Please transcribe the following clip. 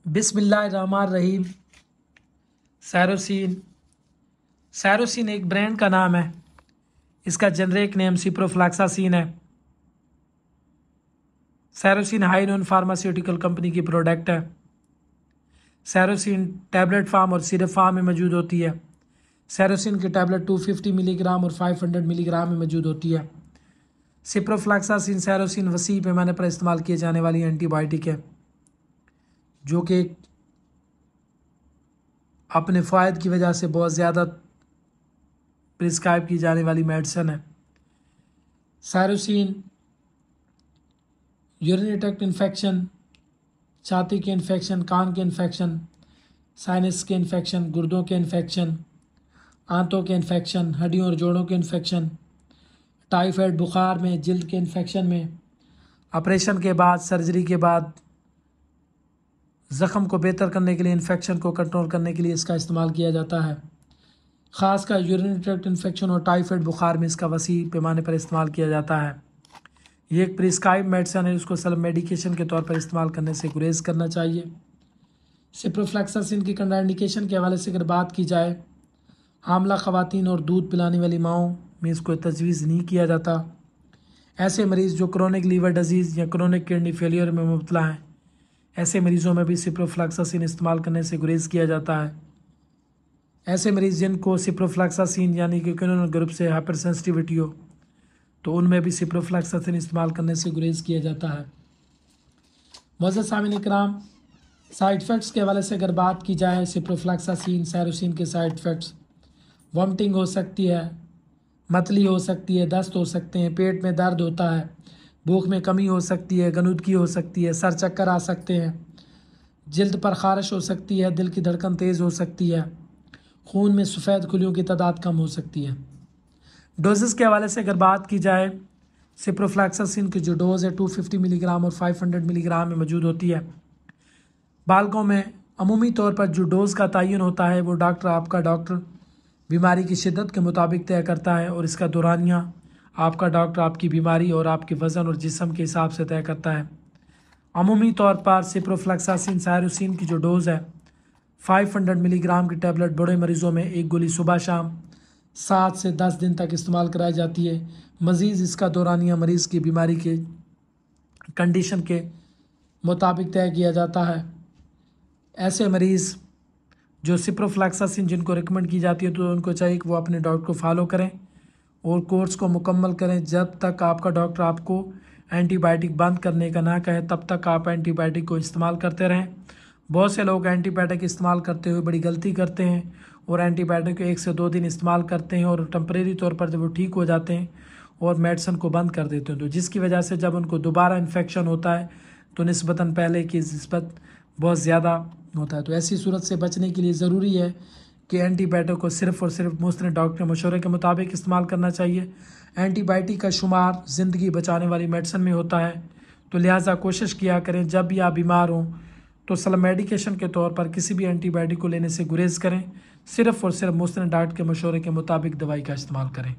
बिस्मिल्लाहिर्रहमानिर्रहीम। सैरोसिन एक ब्रांड का नाम है। इसका जेनरिक नेम सिप्रोफ्लैक्सासिन है। सैरोसिन हाई नोन फार्मास्यूटिकल कंपनी की प्रोडक्ट है। सैरोसिन टैबलेट फार्म और सिरप फार्म में मौजूद होती है। सैरोसिन की टैबलेट 250 मिलीग्राम और 500 मिलीग्राम में मौजूद होती है। सिप्रोफ्लैक्सासिन सैरोसिन वसी पैमाने पर इस्तेमाल किए जाने वाली एंटीबायोटिक है, जो कि अपने फ़ायदे की वजह से बहुत ज़्यादा प्रिस्क्राइब की जाने वाली मेडिसिन है। सैरोसिन यूरिनरी ट्रैक्ट इन्फेक्शन, छाती के इन्फेक्शन, कान के इन्फेक्शन, साइनस के इन्फेक्शन, गुर्दों के इन्फेक्शन, आंतों के इन्फेक्शन, हड्डियों और जोड़ों के इन्फेक्शन, टाइफाइड बुखार में, जल्द के इन्फेक्शन में, ऑपरेशन के बाद, सर्जरी के बाद ज़ख़म को बेहतर करने के लिए, इन्फेक्शन को कंट्रोल करने के लिए इसका इस्तेमाल किया जाता है। ख़ासकर यूरिनरी ट्रैक्ट इन्फेक्शन और टाइफाइड बुखार में इसका वसी पैमाने पर इस्तेमाल किया जाता है। ये एक प्रिस्क्राइब मेडिसिन है, इसको सेल्फ मेडिकेशन के तौर पर इस्तेमाल करने से गुरेज करना चाहिए। सिप्रोफ्लैक्सासिन की कंट्राइंडिकेशन के हवाले से अगर बात की जाए, हामला ख़वातीन और दूध पिलाने वाली माओं में इसको तजवीज़ नहीं किया जाता। ऐसे मरीज़ जो क्रोनिक लीवर डिजीज़ या क्रोनिक किडनी फेलियर में मुब्तला हैं, ऐसे मरीज़ों में भी सिप्रोफ्लैक्सासिन इस्तेमाल करने से गुरेज किया जाता है। ऐसे मरीज़ जिनको सिप्रोफ्लैक्सासिन यानी कि क्विनोल ग्रुप से हाइपर सेंसिटिविटी हो, तो उनमें भी सिप्रोफ्लैक्सासिन इस्तेमाल करने से गुरेज किया जाता है। मुअज़्ज़ज़ सामीन इकराम, साइड इफ़ेक्ट्स के हवाले से अगर बात की जाए, सिप्रोफ्लैक्सासिन सैरोसिन के साइड इफ़ेक्ट्स वॉमिटिंग हो सकती है, मतली हो सकती है, दस्त हो सकते हैं, पेट में दर्द होता है, भूख में कमी हो सकती है, गनुदगी हो सकती है, सर चक्कर आ सकते हैं, जल्द पर ख़ारिश हो सकती है, दिल की धड़कन तेज़ हो सकती है, खून में सफ़ेद खुलियों की तादाद कम हो सकती है। डोजेस के हवाले से अगर बात की जाए, सिप्रोफ्लैक्सासिन की जो डोज़ है 250 मिलीग्राम और 500 मिलीग्राम में मौजूद होती है। बालकों में अमूमी तौर पर जो डोज़ का तयन होता है वो आपका डॉक्टर बीमारी की शिद्दत के मुताबिक तय करता है, और इसका दौरानिया आपका डॉक्टर आपकी बीमारी और आपके वज़न और जिस्म के हिसाब से तय करता है। अमूमी तौर पर सिप्रोफ्लैक्सासिन सैरोसिन की जो डोज़ है 500 मिलीग्राम की टैबलेट बड़े मरीज़ों में एक गोली सुबह शाम 7 से 10 दिन तक इस्तेमाल कराई जाती है। मज़ीद इसका दौरानिया मरीज़ की बीमारी के कंडीशन के मुताबिक तय किया जाता है। ऐसे मरीज़ जो सिप्रोफ्लैक्सासिन जिनको रिकमेंड की जाती है, तो उनको चाहिए कि वो अपने डॉक्टर को फॉलो करें और कोर्स को मुकम्मल करें। जब तक आपका डॉक्टर आपको एंटीबायोटिक बंद करने का ना कहे, तब तक आप एंटीबायोटिक को इस्तेमाल करते रहें। बहुत से लोग एंटीबायोटिक इस्तेमाल करते हुए बड़ी गलती करते हैं और एंटीबायोटिक को 1 से 2 दिन इस्तेमाल करते हैं, और टेम्परेरी तौर पर जब वो ठीक हो जाते हैं और मेडिसिन को बंद कर देते हैं, तो जिसकी वजह से जब उनको दोबारा इन्फेक्शन होता है तो निस्बतन पहले की निस्बत बहुत ज़्यादा होता है। तो ऐसी सूरत से बचने के लिए ज़रूरी है कि एंटीबायोटिक को सिर्फ़ और सिर्फ मुस्तनिद डॉक्टर के मशवरे के मुताबिक इस्तेमाल करना चाहिए। एंटीबायोटिक का शुमार ज़िंदगी बचाने वाली मेडिसिन में होता है, तो लिहाजा कोशिश किया करें जब भी आप बीमार हों तो सेल्फ मेडिकेशन के तौर पर किसी भी एंटीबायोटिक को लेने से गुरेज करें। सिर्फ़ और सिर्फ मुस्तनिद डॉक्टर के मशवरे के मुताबिक दवाई का इस्तेमाल करें।